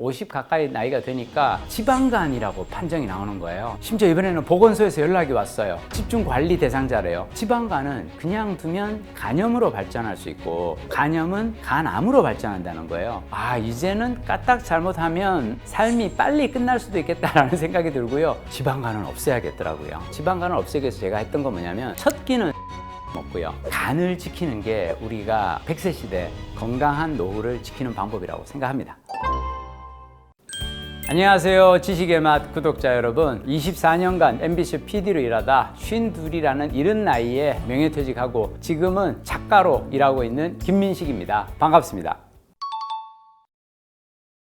50 가까이 나이가 되니까 지방간이라고 판정이 나오는 거예요. 심지어 이번에는 보건소에서 연락이 왔어요. 집중관리 대상자래요. 지방간은 그냥 두면 간염으로 발전할 수 있고 간염은 간암으로 발전한다는 거예요. 이제는 까딱 잘못하면 삶이 빨리 끝날 수도 있겠다라는 생각이 들고요. 지방간은 없애야겠더라고요. 지방간을 없애기 위해서 제가 했던 건 뭐냐면 첫 끼는 먹고요. 간을 지키는 게 우리가 100세 시대 건강한 노후를 지키는 방법이라고 생각합니다. 안녕하세요. 지식의 맛 구독자 여러분. 24년간 MBC PD로 일하다 52이라는 이른 나이에 명예퇴직하고 지금은 작가로 일하고 있는 김민식입니다. 반갑습니다.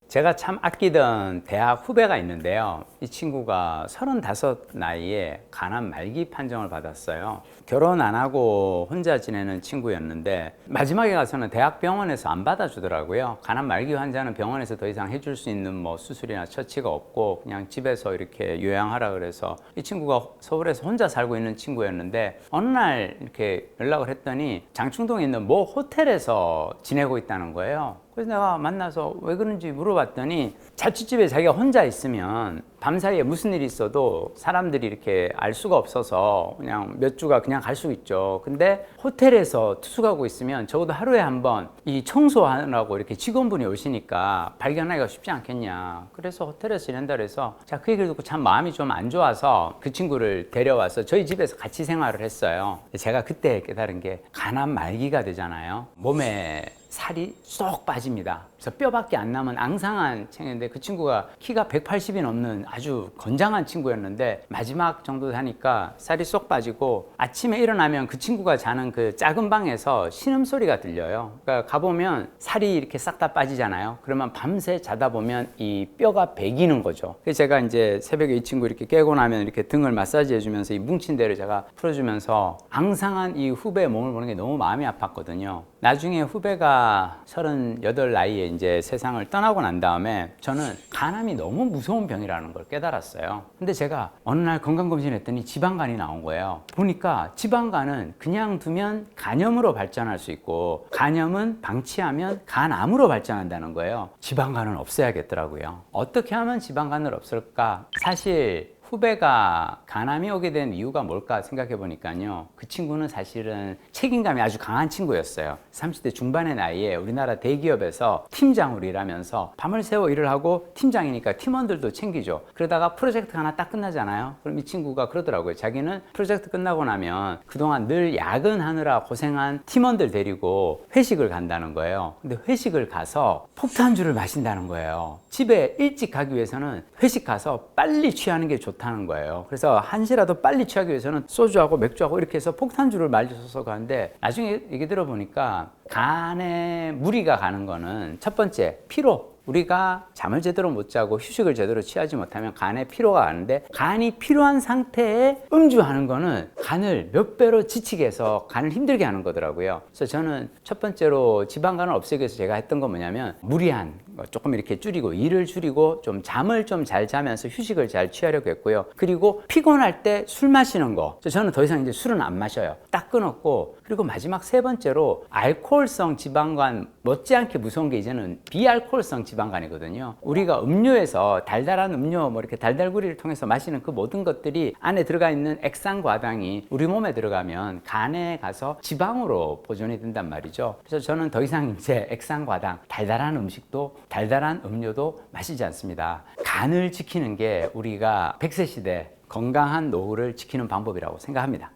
제가 참 아끼던 대학 후배가 있는데요. 이 친구가 35 나이에 간암 말기 판정을 받았어요. 결혼 안 하고 혼자 지내는 친구였는데 마지막에 가서는 대학병원에서 안 받아주더라고요. 간암 말기 환자는 병원에서 더 이상 해줄 수 있는 뭐 수술이나 처치가 없고 그냥 집에서 이렇게 요양하라 그래서 이 친구가 서울에서 혼자 살고 있는 친구였는데 어느 날 이렇게 연락을 했더니 장충동에 있는 모 호텔에서 지내고 있다는 거예요. 그래서 내가 만나서 왜 그런지 물어봤더니 자취집에 자기가 혼자 있으면 밤사이에 무슨 일이 있어도 사람들이 이렇게 알 수가 없어서 그냥 몇 주가 그냥 갈 수 있죠. 근데 호텔에서 투숙하고 있으면 적어도 하루에 한 번 이 청소하느라고 이렇게 직원분이 오시니까 발견하기가 쉽지 않겠냐. 그래서 호텔에서 지낸다 그래서 자, 그 얘기를 듣고 참 마음이 좀 안 좋아서 그 친구를 데려와서 저희 집에서 같이 생활을 했어요. 제가 그때 깨달은 게 간암 말기가 되잖아요. 몸에 살이 쏙 빠집니다. 그래서 뼈밖에 안 남은 앙상한 친구인데 그 친구가 키가 180이 넘는 아주 건장한 친구였는데 마지막 정도 하니까 살이 쏙 빠지고 아침에 일어나면 그 친구가 자는 그 작은 방에서 신음소리가 들려요. 그러니까 가보면 살이 이렇게 싹 다 빠지잖아요. 그러면 밤새 자다 보면 이 뼈가 배기는 거죠. 그래서 제가 이제 새벽에 이 친구 이렇게 깨고 나면 이렇게 등을 마사지 해주면서 이 뭉친 데를 제가 풀어주면서 앙상한 이 후배의 몸을 보는 게 너무 마음이 아팠거든요. 나중에 후배가 38 나이에 이제 세상을 떠나고 난 다음에 저는 간암이 너무 무서운 병이라는 걸 깨달았어요. 근데 제가 어느 날 건강검진을 했더니 지방간이 나온 거예요. 보니까 지방간은 그냥 두면 간염으로 발전할 수 있고 간염은 방치하면 간암으로 발전한다는 거예요. 지방간은 없애야겠더라고요. 어떻게 하면 지방간을 없앨까? 사실 후배가 간암이 오게 된 이유가 뭘까 생각해 보니까요. 그 친구는 사실은 책임감이 아주 강한 친구였어요. 30대 중반의 나이에 우리나라 대기업에서 팀장으로 일하면서 밤을 새워 일을 하고 팀장이니까 팀원들도 챙기죠. 그러다가 프로젝트가 하나 딱 끝나잖아요. 그럼 이 친구가 그러더라고요. 자기는 프로젝트 끝나고 나면 그동안 늘 야근하느라 고생한 팀원들 데리고 회식을 간다는 거예요. 근데 회식을 가서 폭탄주를 마신다는 거예요. 집에 일찍 가기 위해서는 회식 가서 빨리 취하는 게 좋다는 거예요. 그래서 한시라도 빨리 취하기 위해서는 소주하고 맥주하고 이렇게 해서 폭탄주를 마셔서 가는데 나중에 얘기 들어보니까 간에 무리가 가는 거는 첫 번째 피로. 우리가 잠을 제대로 못 자고 휴식을 제대로 취하지 못하면 간에 피로가 가는데 간이 피로한 상태에 음주하는 거는 간을 몇 배로 지치게 해서 간을 힘들게 하는 거더라고요. 그래서 저는 첫 번째로 지방간을 없애기 위해서 제가 했던 건 뭐냐면 무리한 조금 이렇게 줄이고 일을 줄이고 좀 잠을 좀 잘 자면서 휴식을 잘 취하려고 했고요. 그리고 피곤할 때 술 마시는 거. 저는 더 이상 이제 술은 안 마셔요. 딱 끊었고 그리고 마지막 세 번째로 알코올성 지방간 못지않게 무서운 게 이제는 비알코올성 지방간이거든요. 우리가 음료에서 달달한 음료 뭐 이렇게 달달구리를 통해서 마시는 그 모든 것들이 안에 들어가 있는 액상과당이 우리 몸에 들어가면 간에 가서 지방으로 보존이 된단 말이죠. 그래서 저는 더 이상 이제 액상과당 달달한 음식도 달달한 음료도 마시지 않습니다. 간을 지키는 게 우리가 100세 시대 건강한 노후를 지키는 방법이라고 생각합니다.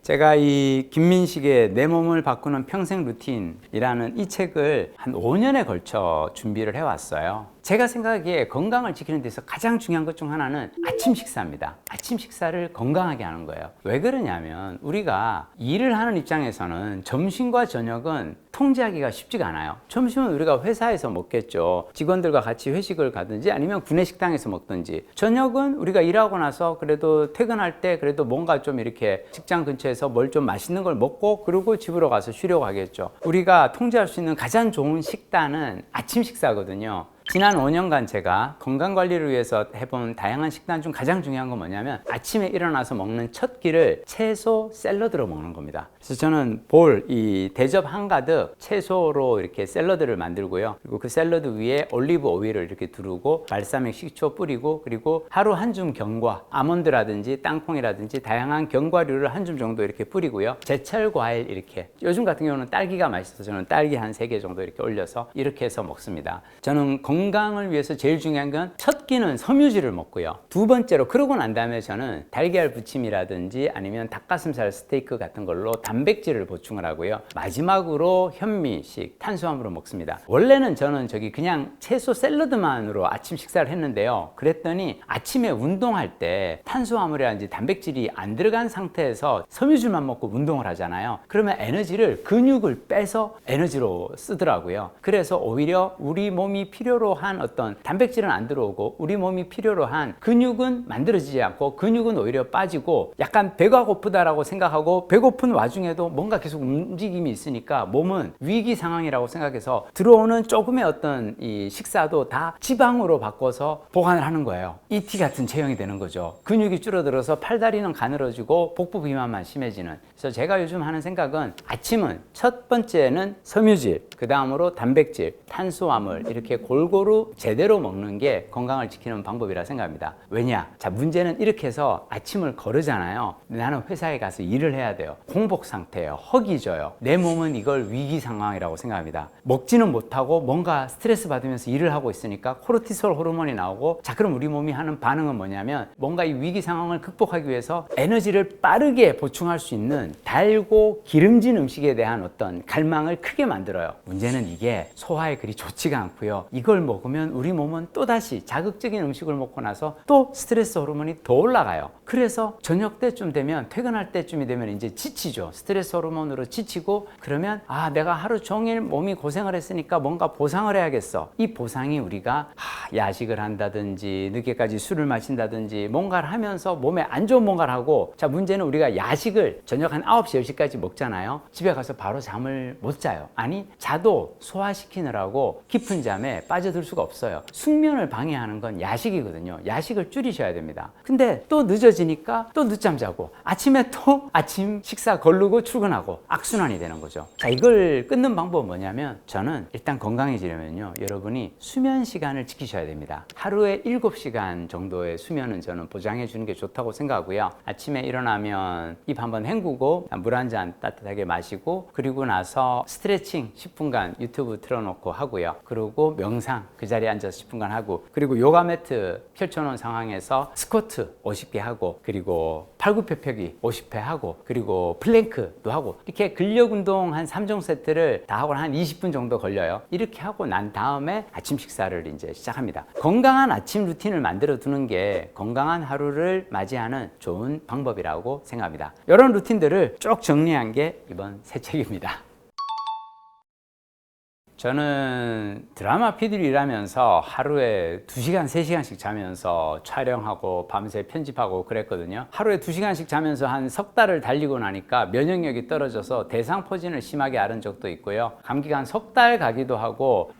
제가 이 김민식의 내 몸을 바꾸는 평생 루틴이라는 이 책을 한 5년에 걸쳐 준비를 해왔어요. 제가 생각하기에 건강을 지키는 데서 가장 중요한 것 중 하나는 아침 식사입니다. 아침 식사를 건강하게 하는 거예요. 왜 그러냐면 우리가 일을 하는 입장에서는 점심과 저녁은 통제하기가 쉽지가 않아요. 점심은 우리가 회사에서 먹겠죠. 직원들과 같이 회식을 가든지 아니면 구내 식당에서 먹든지, 저녁은 우리가 일하고 나서 그래도 퇴근할 때 그래도 뭔가 좀 이렇게 직장 근처에서 뭘 좀 맛있는 걸 먹고 그러고 집으로 가서 쉬려고 하겠죠. 우리가 통제할 수 있는 가장 좋은 식단은 아침 식사거든요. 지난 5년간 제가 건강관리를 위해서 해본 다양한 식단 중 가장 중요한 건 뭐냐면 아침에 일어나서 먹는 첫 끼를 채소 샐러드로 먹는 겁니다. 그래서 저는 이 대접 한가득 채소로 이렇게 샐러드를 만들고요. 그리고 그 샐러드 위에 올리브 오일을 이렇게 두르고 발사믹 식초 뿌리고, 그리고 하루 한 줌 견과, 아몬드라든지 땅콩이라든지 다양한 견과류를 한 줌 정도 이렇게 뿌리고요. 제철 과일 이렇게, 요즘 같은 경우는 딸기가 맛있어서 저는 딸기 한 3개 정도 이렇게 올려서 이렇게 해서 먹습니다. 저는 건강을 위해서 제일 중요한 건 첫 끼는 섬유질을 먹고요. 두 번째로, 그러고 난 다음에 저는 달걀 부침이라든지 아니면 닭가슴살 스테이크 같은 걸로 단백질을 보충을 하고요. 마지막으로 현미식 탄수화물을 먹습니다. 원래는 저는 그냥 채소 샐러드만으로 아침 식사를 했는데요. 그랬더니 아침에 운동할 때 탄수화물이라든지 단백질이 안 들어간 상태에서 섬유질만 먹고 운동을 하잖아요. 그러면 에너지를, 근육을 빼서 에너지로 쓰더라고요. 그래서 오히려 우리 몸이 필요로 한 어떤 단백질은 안 들어오고 우리 몸이 필요로 한 근육은 만들어지지 않고, 근육은 오히려 빠지고, 약간 배가 고프다라고 생각하고 배고픈 와중에도 뭔가 계속 움직임이 있으니까 몸은 위기 상황이라고 생각해서 들어오는 조금의 어떤 이 식사도 다 지방으로 바꿔서 보관을 하는 거예요. ET 같은 체형이 되는 거죠. 근육이 줄어들어서 팔다리는 가늘어지고 복부 비만만 심해지는. 그래서 제가 요즘 하는 생각은 아침은 첫 번째는 섬유질, 그 다음으로 단백질, 탄수화물 이렇게 골고루 제대로 먹는 게 건강을 지키는 방법이라 생각합니다. 왜냐? 자, 문제는 이렇게 해서 아침을 거르잖아요. 나는 회사에 가서 일을 해야 돼요. 공복 상태예요. 허기져요. 내 몸은 이걸 위기 상황이라고 생각합니다. 먹지는 못하고 뭔가 스트레스 받으면서 일을 하고 있으니까 코르티솔 호르몬이 나오고, 자, 그럼 우리 몸이 하는 반응은 뭐냐면 뭔가 이 위기 상황을 극복하기 위해서 에너지를 빠르게 보충할 수 있는 달고 기름진 음식에 대한 어떤 갈망을 크게 만들어요. 문제는 이게 소화에 그리 좋지가 않고요. 이걸 먹으면 우리 몸은 또다시 자극적인 음식을 먹고 나서 또 스트레스 호르몬이 더 올라가요. 그래서 저녁 때쯤 되면, 퇴근할 때쯤이 되면 이제 지치죠. 스트레스 호르몬으로 지치고, 그러면 내가 하루 종일 몸이 고생을 했으니까 뭔가 보상을 해야겠어. 이 보상이 우리가 야식을 한다든지 늦게까지 술을 마신다든지 뭔가를 하면서 몸에 안 좋은 뭔가를 하고, 자, 문제는 우리가 야식을 저녁 한 9시, 10시까지 먹잖아요. 집에 가서 바로 잠을 못 자요. 아니, 자도 소화시키느라고 깊은 잠에 빠져들 수가 없어요. 숙면을 방해하는 건 야식이거든요. 야식을 줄이셔야 됩니다. 근데 또 늦어지니까 또 늦잠 자고, 아침에 또 아침 식사 거르고 출근하고, 악순환이 되는 거죠. 자, 이걸 끊는 방법은 뭐냐면, 저는 일단 건강해지려면요, 여러분이 수면 시간을 지키셔야 됩니다. 하루에 7시간 정도의 수면은 저는 보장해 주는 게 좋다고 생각하고요. 아침에 일어나면 입 한번 헹구고 물 한 잔 따뜻하게 마시고, 그리고 나서 스트레칭 10분간 유튜브 틀어놓고 하고요. 그리고 명상 그 자리에 앉아서 10분간 하고, 그리고 요가 매트 펼쳐놓은 상황에서 스쿼트 50개 하고, 그리고 팔굽혀펴기 50회 하고, 그리고 플랭크도 하고, 이렇게 근력 운동 한 3종 세트를 다 하고 한 20분 정도 걸려요. 이렇게 하고 난 다음에 아침 식사를 이제 시작합니다. 건강한 아침 루틴을 만들어 두는 게 건강한 하루를 맞이하는 좋은 방법이라고 생각합니다. 이런 루틴들을 쭉 정리한 게 이번 새 책입니다. 저는 드라마 PD를 일하면서 하루에 2시간, 3시간씩 자면서 촬영하고 밤새 편집하고 그랬거든요. 하루에 2시간씩 자면서 한 석 달을 달리고 나니까 면역력이 떨어져서 대상포진을 심하게 앓은 적도 있고요. 감기가 한 석 달 가기도 하고,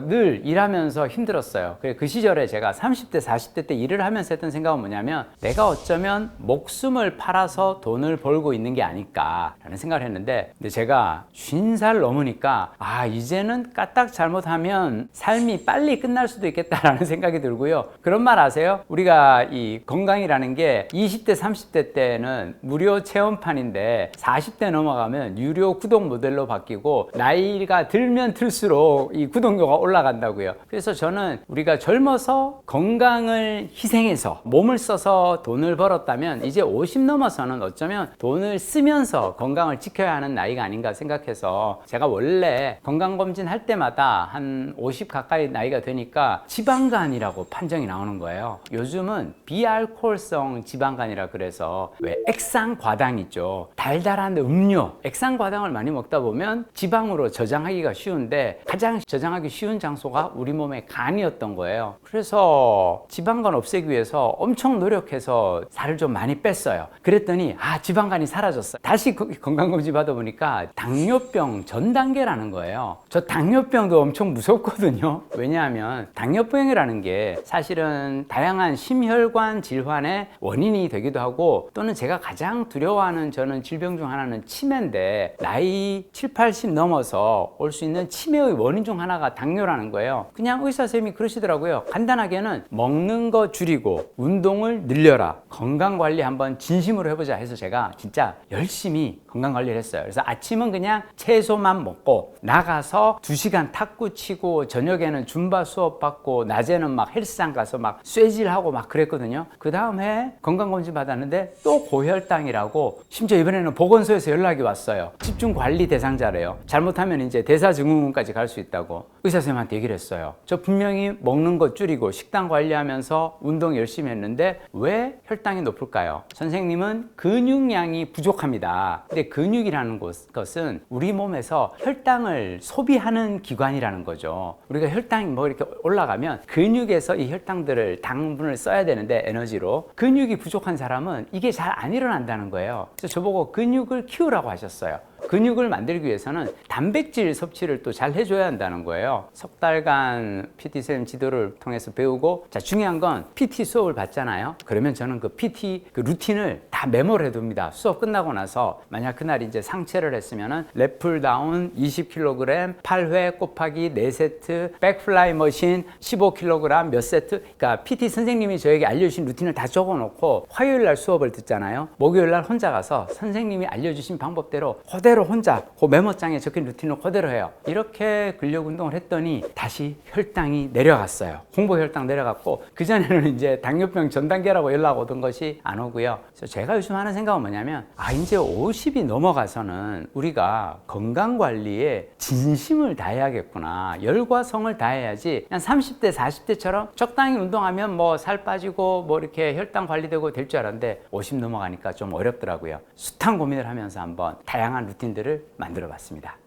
늘 일하면서 힘들었어요. 그 시절에 제가 30대, 40대 때 일을 하면서 했던 생각은 뭐냐면, 내가 어쩌면 목숨을 팔아서 돈을 벌고 있는 게 아닐까라는 생각을 했는데, 근데 제가 50살 넘으니까 이제는 까딱 잘못하면 삶이 빨리 끝날 수도 있겠다라는 생각이 들고요. 그런 말 아세요? 우리가 이 건강이라는 게 20대, 30대 때는 무료 체험판인데 40대 넘어가면 유료 구독 모델로 바뀌고, 나이가 들면 들수록 이 구독료가 올라간다고요. 그래서 저는 우리가 젊어서 건강을 희생해서 몸을 써서 돈을 벌었다면, 이제 50 넘어서는 어쩌면 돈을 쓰면서 건강을 지켜야 하는 나이가 아닌가 생각해서, 제가 원래 건강검진 할 때마다 한 50 가까이 나이가 되니까 지방간이라고 판정이 나오는 거예요. 요즘은 비알코올성 지방간이라 그래서, 왜 액상과당 있죠. 달달한 음료, 액상과당을 많이 먹다 보면 지방으로 저장하기가 쉬운데, 가장 저장하기 쉬운 장소가 우리 몸의 간이었던 거예요. 그래서 지방간 없애기 위해서 엄청 노력해서 살을 좀 많이 뺐어요. 그랬더니 지방간이 사라졌어요. 다시 건강검진 받아보니까 당뇨병 전 단계라는 거예요. 저 당뇨병도 엄청 무섭거든요. 왜냐하면 당뇨병이라는 게 사실은 다양한 심혈관 질환의 원인이 되기도 하고, 또는 제가 가장 두려워하는 저는 질병 중 하나는 치매인데, 나이 7, 80 넘어서 올 수 있는 치매의 원인 중 하나가 당뇨라는 거예요. 그냥 의사 선생님이 그러시더라고요. 간단하게는 먹는 거 줄이고 운동을 늘려라, 건강관리 한번 진심으로 해보자 해서 제가 진짜 열심히 건강관리를 했어요. 그래서 아침은 그냥 채소만 먹고 나가서 2시간 탁구 치고, 저녁에는 줌바 수업 받고, 낮에는 막 헬스장 가서 막 쇠질하고 막 그랬거든요. 그 다음에 건강검진 받았는데 또 고혈당이라고, 심지어 이번에는 보건소에서 연락이 왔어요. 집중관리 대상자래요. 잘못하면 이제 대사증후군까지 갈 수 있다고 의사 선생님한테 얘기를 했어요. 저 분명히 먹는 거 줄이고 식단 관리하면서 운동 열심히 했는데 왜 혈당이 높을까요? 선생님은 근육량이 부족합니다. 근데 근육이라는 것은 우리 몸에서 혈당을 소비하는 기관이라는 거죠. 우리가 혈당이 뭐 이렇게 올라가면 근육에서 이 혈당들을, 당분을 써야 되는데 에너지로, 근육이 부족한 사람은 이게 잘 안 일어난다는 거예요. 그래서 저보고 근육을 키우라고 하셨어요. 근육을 만들기 위해서는 단백질 섭취를 또 잘 해줘야 한다는 거예요. 석 달간 PT 선생님 지도를 통해서 배우고, 자, 중요한 건 PT 수업을 받잖아요. 그러면 저는 그 PT 그 루틴을 다 메모를 해둡니다. 수업 끝나고 나서 만약 그날 이제 상체를 했으면은 랩풀 다운 20kg 8회 곱하기 4세트, 백플라이 머신 15kg 몇 세트. 그러니까 PT 선생님이 저에게 알려주신 루틴을 다 적어놓고 화요일 날 수업을 듣잖아요. 목요일 날 혼자 가서 선생님이 알려주신 방법대로 그대로 혼자 그 메모장에 적힌 루틴을 그대로 해요. 이렇게 근력 운동을 했더니 다시 혈당이 내려갔어요. 공복 혈당 내려갔고, 그전에는 이제 당뇨병 전 단계라고 연락 오던 것이 안 오고요. 그래서 제가 요즘 하는 생각은 뭐냐면, 이제 50이 넘어가서는 우리가 건강 관리에 진심을 다해야겠구나. 열과 성을 다해야지 그냥 30대 40대처럼 적당히 운동하면 뭐 살 빠지고 뭐 이렇게 혈당 관리되고 될 줄 알았는데, 50 넘어가니까 좀 어렵더라고요. 숱한 고민을 하면서 한번 다양한 루틴들을 만들어 봤습니다.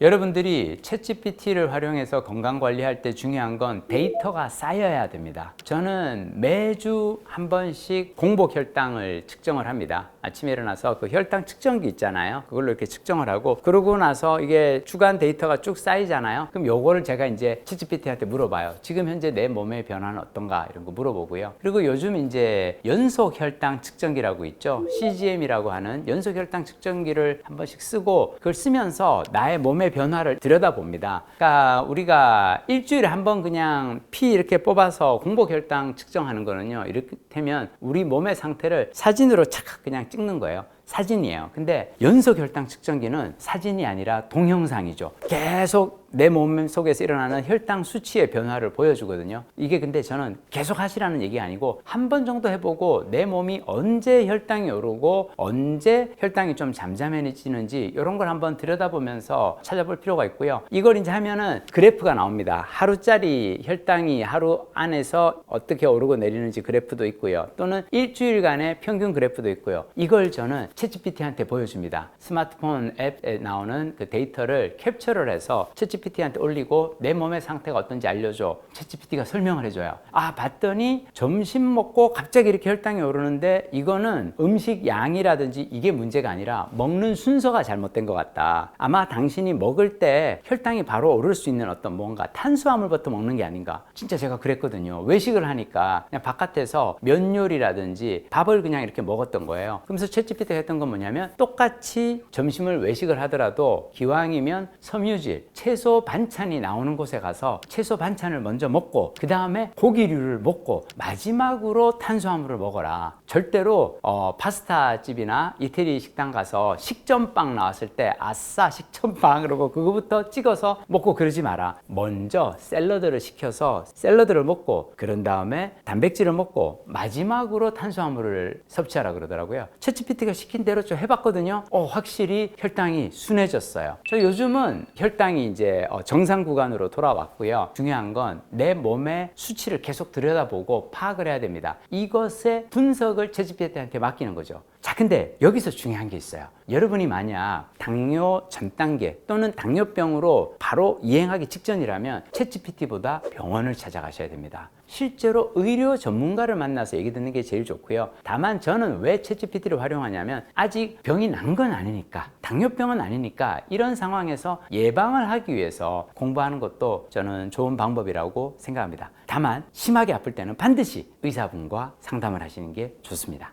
여러분들이 챗GPT를 활용해서 건강관리할 때 중요한 건 데이터가 쌓여야 됩니다. 저는 매주 한 번씩 공복 혈당을 측정을 합니다. 아침에 일어나서 그 혈당 측정기 있잖아요. 그걸로 이렇게 측정을 하고, 그러고 나서 이게 주간 데이터가 쭉 쌓이잖아요. 그럼 요거를 제가 이제 챗GPT한테 물어봐요. 지금 현재 내 몸의 변화는 어떤가, 이런 거 물어보고요. 그리고 요즘 이제 연속 혈당 측정기라고 있죠. CGM이라고 하는 연속 혈당 측정기를 한 번씩 쓰고, 그걸 쓰면서 나의 몸의 변화를 들여다봅니다. 그러니까 우리가 일주일에 한 번 그냥 피 이렇게 뽑아서 공복 혈당 측정하는 거는요, 이렇게되면 우리 몸의 상태를 사진으로 착 그냥 찍는 거예요. 사진이에요. 근데 연속 혈당 측정기는 사진이 아니라 동영상이죠. 계속 내 몸 속에서 일어나는 혈당 수치의 변화를 보여주거든요. 이게 근데 저는 계속 하시라는 얘기 아니고, 한 번 정도 해보고 내 몸이 언제 혈당이 오르고 언제 혈당이 좀 잠잠해지는지 이런 걸 한번 들여다보면서 찾아볼 필요가 있고요. 이걸 이제 하면은 그래프가 나옵니다. 하루짜리 혈당이 하루 안에서 어떻게 오르고 내리는지 그래프도 있고요. 또는 일주일간의 평균 그래프도 있고요. 이걸 저는 챗GPT한테 보여줍니다. 스마트폰 앱에 나오는 그 데이터를 캡처를 해서 챗GPT한테 올리고, 내 몸의 상태가 어떤지 알려줘. 챗GPT가 설명을 해줘요. 봤더니 점심 먹고 갑자기 이렇게 혈당이 오르는데, 이거는 음식 양이라든지 이게 문제가 아니라 먹는 순서가 잘못된 것 같다. 아마 당신이 먹을 때 혈당이 바로 오를 수 있는 어떤 뭔가 탄수화물부터 먹는 게 아닌가. 진짜 제가 그랬거든요. 외식을 하니까 그냥 바깥에서 면 요리라든지 밥을 그냥 이렇게 먹었던 거예요. 그러면서 챗GPT가 했던 건 뭐냐면, 똑같이 점심을 외식을 하더라도 기왕이면 섬유질, 채소 반찬이 나오는 곳에 가서 채소 반찬을 먼저 먹고, 그 다음에 고기류를 먹고, 마지막으로 탄수화물을 먹어라. 절대로 파스타집이나 이태리 식당 가서 식전빵 나왔을 때 아싸 식전빵 그러고 그거부터 찍어서 먹고 그러지 마라. 먼저 샐러드를 시켜서 샐러드를 먹고, 그런 다음에 단백질을 먹고, 마지막으로 탄수화물을 섭취하라 그러더라고요. 챗GPT가 시킨 대로 좀 해봤거든요. 확실히 혈당이 순해졌어요. 저 요즘은 혈당이 이제 정상 구간으로 돌아왔고요. 중요한 건 내 몸의 수치를 계속 들여다보고 파악을 해야 됩니다. 이것의 분석을 챗GPT한테 맡기는 거죠. 자, 근데 여기서 중요한 게 있어요. 여러분이 만약 당뇨 전 단계 또는 당뇨병으로 바로 이행하기 직전이라면 챗GPT보다 병원을 찾아가셔야 됩니다. 실제로 의료 전문가를 만나서 얘기 듣는 게 제일 좋고요. 다만 저는 왜 챗GPT를 활용하냐면 아직 병이 난 건 아니니까, 당뇨병은 아니니까 이런 상황에서 예방을 하기 위해서 공부하는 것도 저는 좋은 방법이라고 생각합니다. 다만 심하게 아플 때는 반드시 의사분과 상담을 하시는 게 좋습니다.